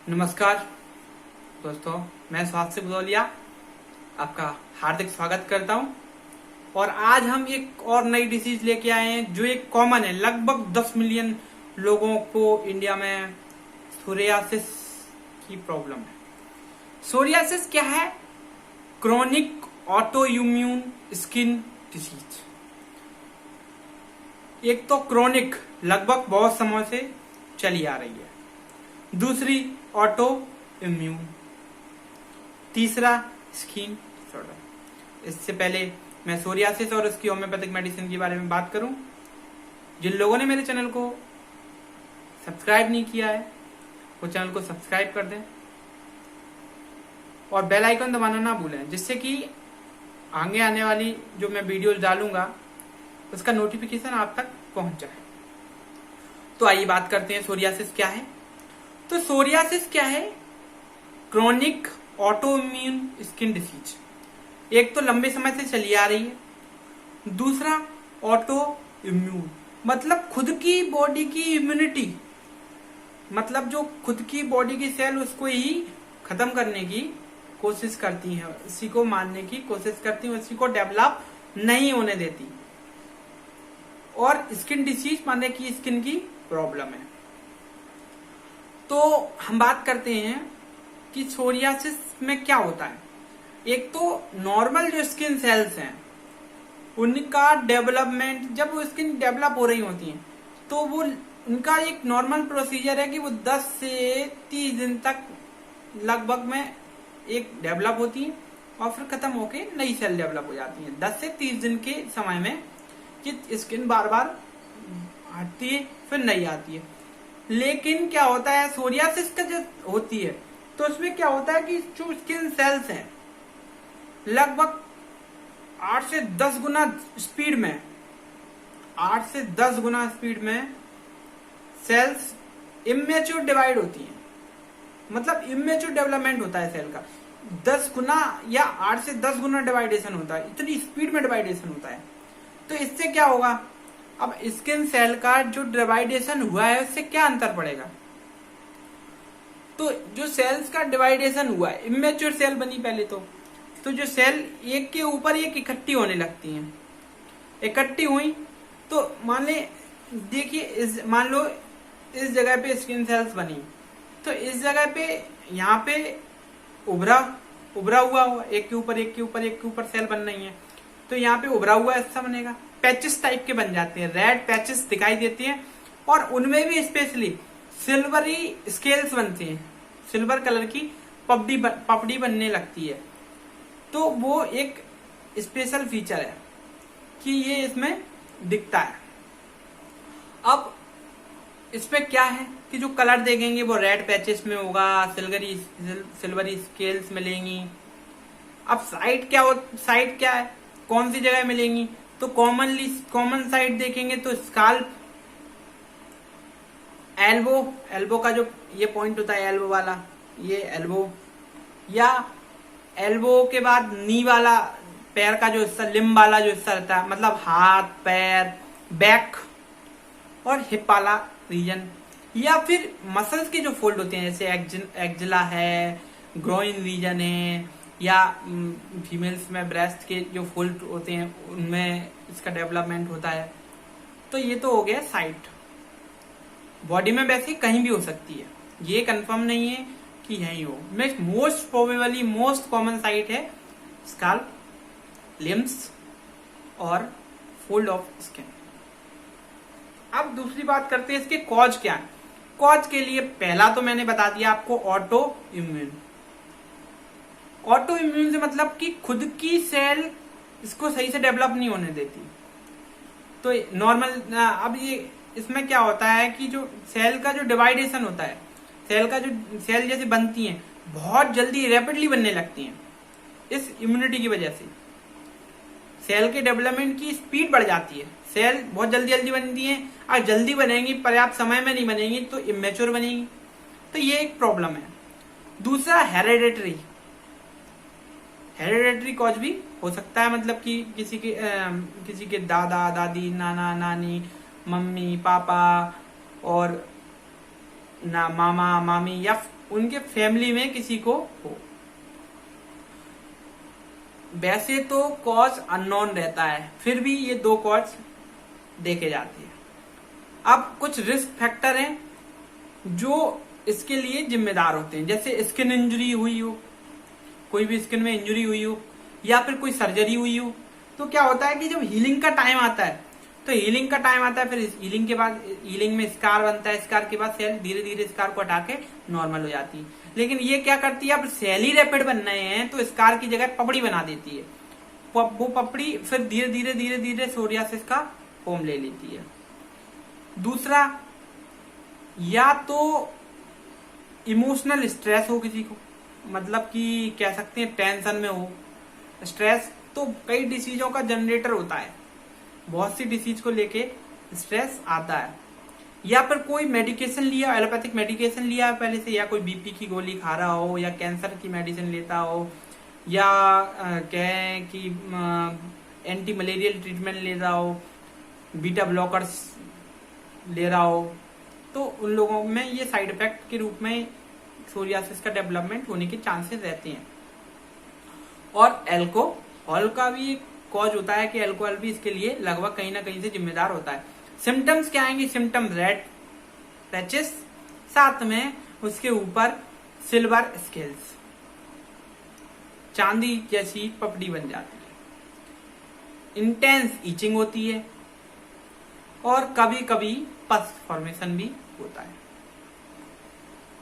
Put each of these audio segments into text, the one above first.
नमस्कार दोस्तों, मैं स्वास्थ्य बुदौलिया आपका हार्दिक स्वागत करता हूं। और आज हम एक और नई डिसीज लेके आए हैं जो एक कॉमन है। लगभग 10 मिलियन लोगों को इंडिया में सोरियासिस की प्रॉब्लम है। सोरियासिस क्या है? Chronic auto immune skin disease. एक तो क्रोनिक लगभग बहुत समय से चली आ रही है, दूसरी ऑटो इम्यून, तीसरा स्किन डिसऑर्डर। इससे पहले मैं सोरियासिस और उसकी होम्योपैथिक मेडिसिन के बारे में बात करूं, जिन लोगों ने मेरे चैनल को सब्सक्राइब नहीं किया है वो चैनल को सब्सक्राइब कर दें और बेल आइकन दबाना ना भूलें, जिससे कि आगे आने वाली जो मैं वीडियोस डालूंगा उसका नोटिफिकेशन आप तक पहुंच जाए। तो आइए बात करते हैं सोरियासिस क्या है। तो सोरियासिस क्या है? Chronic auto immune skin disease. एक तो लंबे समय से चली आ रही है, दूसरा ऑटो इम्यून मतलब खुद की बॉडी की इम्यूनिटी, मतलब जो खुद की बॉडी की सेल उसको ही खत्म करने की कोशिश करती है, उसी को मारने की कोशिश करती है, उसी को डेवलप नहीं होने देती। और स्किन डिसीज माने की स्किन की प्रॉब्लम है। तो हम बात करते हैं कि सोरियासिस में क्या होता है। एक तो नॉर्मल जो स्किन सेल्स हैं उनका डेवलपमेंट, जब वो स्किन डेवलप हो रही होती है तो वो उनका एक नॉर्मल प्रोसीजर है कि वो 10 से 30 दिन तक लगभग में एक डेवलप होती है और फिर खत्म होके नई सेल डेवलप हो जाती है। 10 से 30 दिन के समय में कि स्किन बार बार हटती है फिर नई आती है। लेकिन क्या होता है सोरियासिस का जो होती है तो उसमें क्या होता है कि जो स्किन सेल्स हैं लगभग 8 से 10 गुना स्पीड में 8 से 10 गुना स्पीड में सेल्स इमेच्योर डिवाइड होती हैं। मतलब इमेच्योर डेवलपमेंट होता है सेल का 10 गुना या 8 से 10 गुना डिवाइडेशन होता है, इतनी स्पीड में डिवाइडेशन होता है। तो इससे क्या होगा, अब स्किन सेल का जो डिवाइडेशन हुआ है उससे क्या अंतर पड़ेगा। तो जो सेल्स का डिवाइडेशन हुआ है, इमेच्योर सेल बनी पहले तो जो सेल एक के ऊपर एक इकट्ठी होने लगती हैं। इकट्ठी हुई तो मान ले, देखिए मान लो इस जगह पे स्किन सेल्स बनी, तो इस जगह पे यहाँ पे उभरा हुआ एक के ऊपर एक के ऊपर एक के ऊपर सेल बन रही है, तो यहाँ पे उभरा हुआ ऐसा बनेगा, पैचेस टाइप के बन जाते हैं, रेड पैचेस दिखाई देती हैं। और उनमें भी स्पेशली सिल्वरी स्केल्स बनती हैं, सिल्वर कलर की पपड़ी बनने लगती है। तो वो एक स्पेशल फीचर है कि ये इसमें दिखता है। अब इसमें क्या है कि जो कलर देखेंगे वो रेड पैचेस में होगा, सिल्वरी स्केल्स मिलेंगी। अब साइड क्या है, कौन सी जगह मिलेंगी? तो कॉमन साइड देखेंगे तो स्काल्प, एल्बो का जो ये पॉइंट होता है एल्बो वाला, ये एल्बो, या एल्बो के बाद नी वाला पैर का जो हिस्सा, लिम्ब वाला जो हिस्सा रहता है, मतलब हाथ पैर, बैक और हिप वाला रीजन, या फिर मसल्स के जो फोल्ड होते हैं जैसे एक्जिला है, ग्रोइन रीजन है, या फीमेल्स में ब्रेस्ट के जो फोल्ड होते हैं उनमें इसका डेवलपमेंट होता है। तो ये तो हो गया साइट। बॉडी में वैसे कहीं भी हो सकती है, ये कंफर्म नहीं है कि यहीं हो। Most probably most common site है स्काल्प, लिम्स और फोल्ड ऑफ स्किन। अब दूसरी बात करते हैं इसके कॉज क्या है। कॉज के लिए पहला तो मैंने बता दिया आपको, ऑटो इम्यून। ऑटो इम्यून से मतलब कि खुद की सेल इसको सही से डेवलप नहीं होने देती। तो नॉर्मल, अब ये इसमें क्या होता है कि जो सेल का जो डिवाइडेशन होता है, सेल जैसे बनती हैं बहुत जल्दी रैपिडली बनने लगती हैं। इस इम्यूनिटी की वजह से सेल के डेवलपमेंट की स्पीड बढ़ जाती है, सेल बहुत जल्दी बनती है। और जल्दी बनेंगी, पर्याप्त समय में नहीं बनेंगी तो इमेच्योर बनेगी। तो ये एक प्रॉब्लम है। दूसरा हेरेडिटरी कॉज भी हो सकता है, मतलब कि किसी के दादा दादी, नाना नानी, मम्मी पापा और ना मामा मामी या उनके फैमिली में किसी को हो। वैसे तो कॉज अननोन रहता है, फिर भी ये 2 कॉज देखे जाते हैं। अब कुछ रिस्क फैक्टर हैं जो इसके लिए जिम्मेदार होते हैं, जैसे स्किन इंजरी हुई हो, कोई भी स्किन में इंजरी हुई हो, या फिर कोई सर्जरी हुई हो। तो क्या होता है कि जब हीलिंग का टाइम आता है, तो हीलिंग का टाइम आता है, फिर हीलिंग के बाद हीलिंग में स्कार बनता है, स्कार के बाद सेल धीरे धीरे स्कार को हटा के नॉर्मल हो जाती है। लेकिन ये क्या करती है, अब सेल ही रैपिड बन रहे हैं तो स्कार की जगह पपड़ी बना देती है। वो पपड़ी फिर धीरे धीरे धीरे धीरे सोरियासिस का फॉर्म ले लेती है। दूसरा, या तो इमोशनल स्ट्रेस हो किसी को, मतलब कि कह सकते हैं टेंशन में हो। स्ट्रेस तो कई डिसीजों का जनरेटर होता है, बहुत सी डिसीज को लेके स्ट्रेस आता है। या फिर कोई मेडिकेशन लिया, एलोपैथिक मेडिकेशन लिया है पहले से, या कोई बीपी की गोली खा रहा हो, या कैंसर की मेडिसिन लेता हो, या कहें कि एंटी मलेरियल ट्रीटमेंट ले रहा हो, बीटा ब्लॉकर्स ले रहा हो, तो उन लोगों में ये साइड इफेक्ट के रूप में सोरियासिस का डेवलपमेंट होने के चांसेस रहते हैं। और अल्कोहल का भी एक कॉज होता है कि अल्कोहल भी इसके लिए लगभग कहीं ना कहीं से जिम्मेदार होता है। सिम्टम्स क्या आएंगे, सिम्टम रेड पैचेस, साथ में उसके ऊपर सिल्वर स्केल्स, चांदी जैसी पपड़ी बन जाती है, इंटेंस ईचिंग होती है, और कभी कभी पस फॉर्मेशन भी होता है।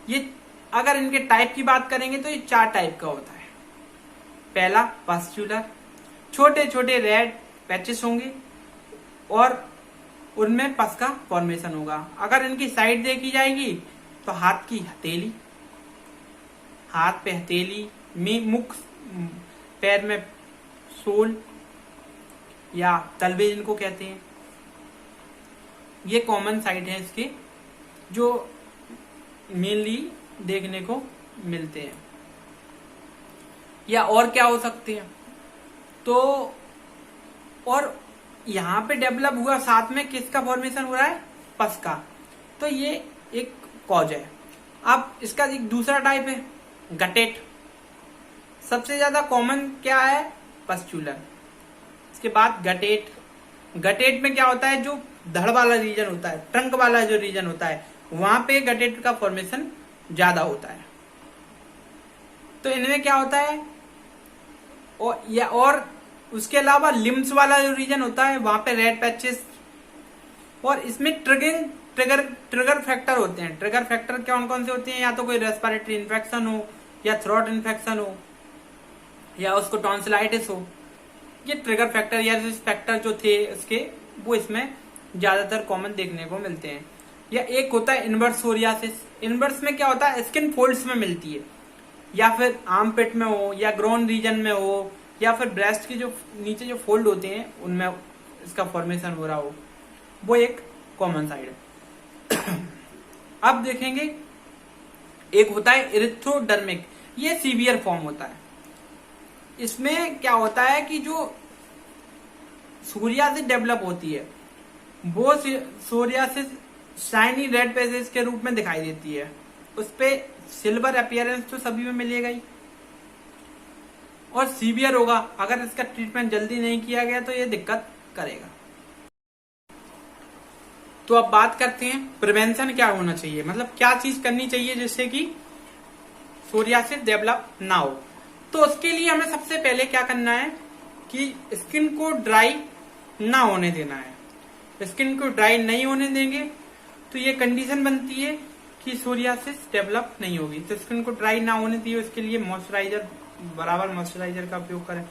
ये अगर इनके टाइप की बात करेंगे तो ये 4 टाइप का होता है। पहला पस्चुलर, छोटे छोटे रेड पैचेस होंगे और उनमें पस का फॉर्मेशन होगा। अगर इनकी साइड देखी जाएगी तो हाथ की हथेली, हाथ पे हथेली, मुख, पैर में सोल या तलवे जिनको कहते हैं, ये कॉमन साइड है इसके जो मेनली देखने को मिलते हैं। या और क्या हो सकते हैं, तो और यहाँ पे डेवलप हुआ साथ में किसका फॉर्मेशन हो रहा है, पस का, तो ये एक कॉज है। अब इसका एक दूसरा टाइप है गटेट। सबसे ज्यादा कॉमन क्या है, पस्चुलर, इसके बाद गटेट। गटेट में क्या होता है, जो धड़ वाला रीजन होता है, ट्रंक वाला जो रीजन होता है, वहां पे गटेट का फॉर्मेशन ज्यादा होता है। तो इनमें क्या होता है, और उसके अलावा लिम्स वाला जो रीजन होता है वहां पे रेड पैचेस, और इसमें ट्रिगर फैक्टर होते हैं। ट्रिगर फैक्टर कौन कौन से होते हैं, या तो कोई रेस्पिरेटरी इन्फेक्शन हो, या थ्रोट इन्फेक्शन हो, या उसको टॉन्सिलाइटिस हो। ये ट्रिगर फैक्टर या रिस्क फैक्टर जो थे इसके, वो इसमें ज्यादातर कॉमन देखने को मिलते हैं। या एक होता है इनवर्स सोरियासिस। इनवर्स में क्या होता है, स्किन फोल्ड्स में मिलती है, या फिर आर्म पिट में हो, या ग्रोन रीजन में हो, या फिर ब्रेस्ट के जो नीचे जो फोल्ड होते हैं उनमें इसका फॉर्मेशन हो रहा हो, वो एक कॉमन साइड है। अब देखेंगे एक होता है इरिथ्रोडर्मिक, ये सीवियर फॉर्म होता है। इसमें क्या होता है कि जो सोरियासिस डेवलप होती है वो सोरियासिस शाइनी रेड पैचेस के रूप में दिखाई देती है। उस पे सिल्वर अपीयरेंस तो सभी में मिलेगा ही, और सीवियर होगा। अगर इसका ट्रीटमेंट जल्दी नहीं किया गया तो ये दिक्कत करेगा। तो अब बात करते हैं प्रिवेंशन क्या होना चाहिए, मतलब क्या चीज करनी चाहिए जिससे कि सोरियासिस डेवलप ना हो। तो उसके लिए हमें सबसे पहले क्या करना है कि स्किन को ड्राई ना होने देना है। स्किन को ड्राई नहीं होने देंगे तो ये कंडीशन बनती है कि सोरियासिस डेवलप नहीं होगी। तो स्किन को ड्राई ना होने दिए, उसके लिए मॉइस्चराइजर, बराबर मॉइस्चराइजर का उपयोग करें।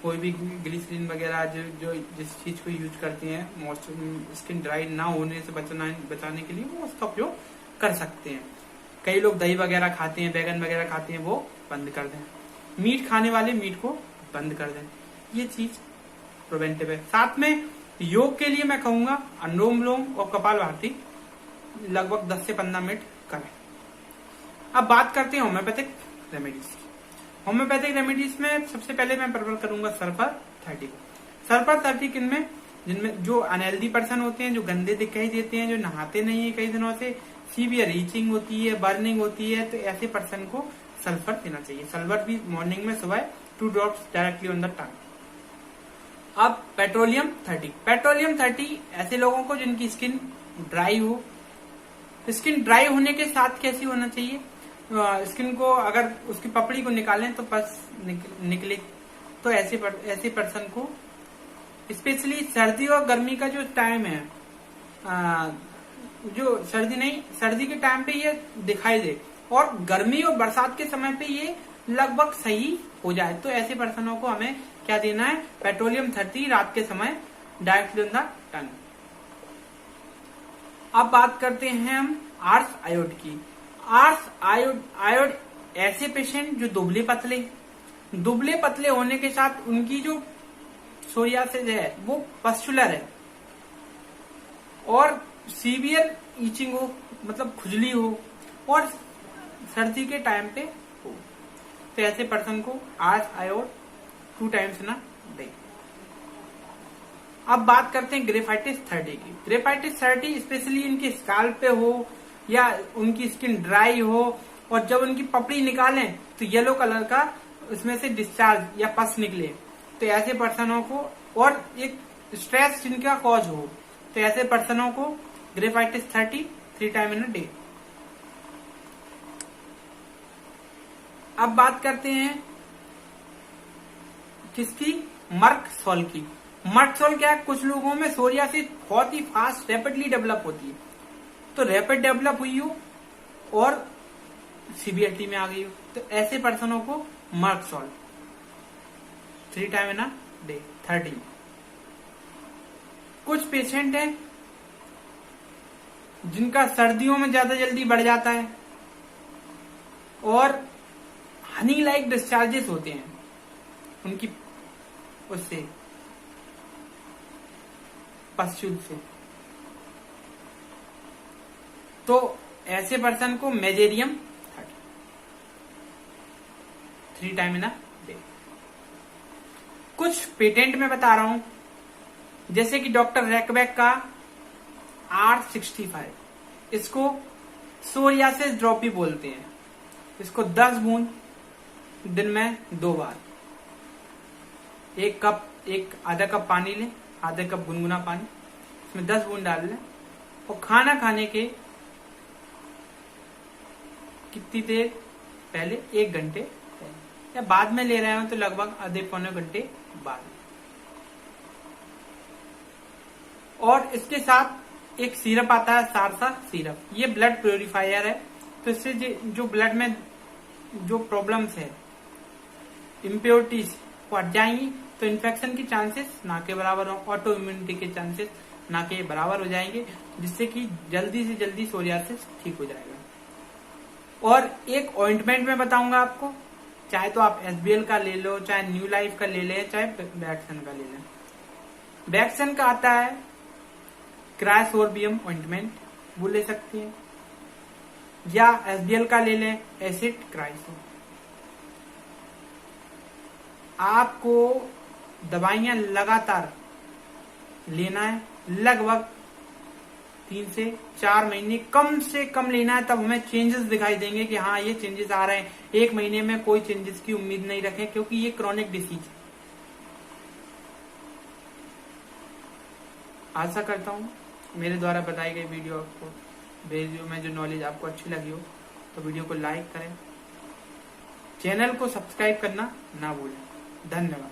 कोई भी ग्लिसरीन वगैरह जो जिस चीज को यूज करते हैं स्किन ड्राई ना होने से बचाने के लिए, वो उसका उपयोग कर सकते हैं। कई लोग दही वगैरह खाते हैं, बैगन वगैरह खाते हैं, वो बंद कर दें। मीट खाने वाले मीट को बंद कर दें। ये चीज प्रिवेंटिव है। साथ में योग के लिए मैं कहूंगा अनुलोम विलोम और कपालभाति लगभग 10 से 15 मिनट करें। अब बात करते हैं होम्योपैथिक रेमेडीज की। होम्योपैथिक रेमेडीज में सबसे पहले मैं प्रेफर करूंगा सल्फर 30 को। सल्फर 30 जिनमें जो अनहेल्दी पर्सन होते हैं, जो गंदे दिखाई देते हैं, जो नहाते नहीं है कई दिनों से, सीवियर ईचिंग होती है, बर्निंग होती है, तो ऐसे पर्सन को सल्फर देना चाहिए। सल्फर भी मॉर्निंग में सुबह 2 drops directly on the tongue. अब पेट्रोलियम 30। पेट्रोलियम 30 ऐसे लोगों को जिनकी स्किन ड्राई हो। स्किन ड्राई होने के साथ कैसी होना चाहिए, स्किन को अगर उसकी पपड़ी को निकालें तो पस निकले, तो ऐसे पर्सन को स्पेशली सर्दी और गर्मी का जो टाइम है, जो सर्दी के टाइम पे ये दिखाई दे और गर्मी और बरसात के समय पे ये लगभग सही हो जाए, तो ऐसे पर्सनों को हमें क्या देना है, पेट्रोलियम 30 रात के समय डायरेक्टली ऑन द टंग। अब बात करते हैं हम आर्स आयोड की। आर्स आयोड ऐसे पेशेंट जो दुबले पतले होने के साथ उनकी जो सोरियासिस है वो पस्चुलर है और सीवियर ईचिंग हो, मतलब खुजली हो और सर्दी के टाइम पे हो, तो ऐसे पर्सन को आर्स आयोड 2 टाइम्स ना दे। अब बात करते हैं ग्रेफाइटिस 30 की। ग्रेफाइटिस 30 स्पेशली इनके स्काल्प पे हो या उनकी स्किन ड्राई हो और जब उनकी पपड़ी निकालें तो येलो कलर का उसमें से डिस्चार्ज या पस निकले, तो ऐसे पर्सनों को, और एक स्ट्रेस जिनका कॉज हो, तो ऐसे पर्सनों को graphites 30 3 time in a day. अब बात करते हैं किसकी, मर्क सॉल की। मर्क सॉल क्या है, कुछ लोगों में सोरियासिस बहुत ही फास्ट रैपिडली डेवलप होती है, तो रैपिड डेवलप हुई हो और सीवियरिटी में आ गई हो, तो ऐसे पर्सनों को merc sol 3 time in a day 30। कुछ पेशेंट हैं जिनका सर्दियों में ज्यादा जल्दी बढ़ जाता है और हनी लाइक डिस्चार्जेस होते हैं उनकी उससे पस्चूल से, तो ऐसे पर्सन को mezereum 3 time in a day. कुछ पेटेंट में बता रहा हूं, जैसे कि डॉक्टर रैकबैक का R65, इसको सोरियासिस ड्रॉप भी बोलते हैं। इसको 10 बूंद दिन में 2 बार, एक आधा कप पानी लें, आधा कप गुनगुना पानी, इसमें 10 बूंद डाल लें और खाना खाने के कितनी देर पहले, 1 घंटे पहले, या बाद में ले रहे हो तो लगभग आधे पौने घंटे बाद। और इसके साथ एक सिरप आता है, सारसा सिरप, ये ब्लड प्योरीफायर है, तो इससे जो ब्लड में जो प्रॉब्लम्स है, इम्प्योरिटीज वो हट जाएंगी, तो इन्फेक्शन की चांसेस ना के बराबर हो, ऑटो इम्यूनिटी के चांसेस ना के बराबर हो जाएंगे, जिससे कि जल्दी से जल्दी सोरियासिस ठीक हो जाएगा। और एक ऑइंटमेंट में बताऊंगा आपको, चाहे तो आप SBL का ले लो, चाहे न्यू लाइफ का ले लें, चाहे बैक्सन का ले लें। बैक्सन का आता है क्रायोसोर्बियम ऑइंटमेंट, वो ले सकते हैं, या SBL का ले लें एसिड क्राइसो। आपको दवाइयां लगातार लेना है, लगभग 3 से 4 महीने कम से कम लेना है, तब हमें चेंजेस दिखाई देंगे कि हाँ ये चेंजेस आ रहे हैं। 1 महीने में कोई चेंजेस की उम्मीद नहीं रखें, क्योंकि ये क्रॉनिक डिसीज है। आशा करता हूँ मेरे द्वारा बताई गई वीडियो में जो नॉलेज आपको अच्छी लगी हो, तो वीडियो को लाइक करें, चैनल को सब्सक्राइब करना ना भूलें। धन्यवाद।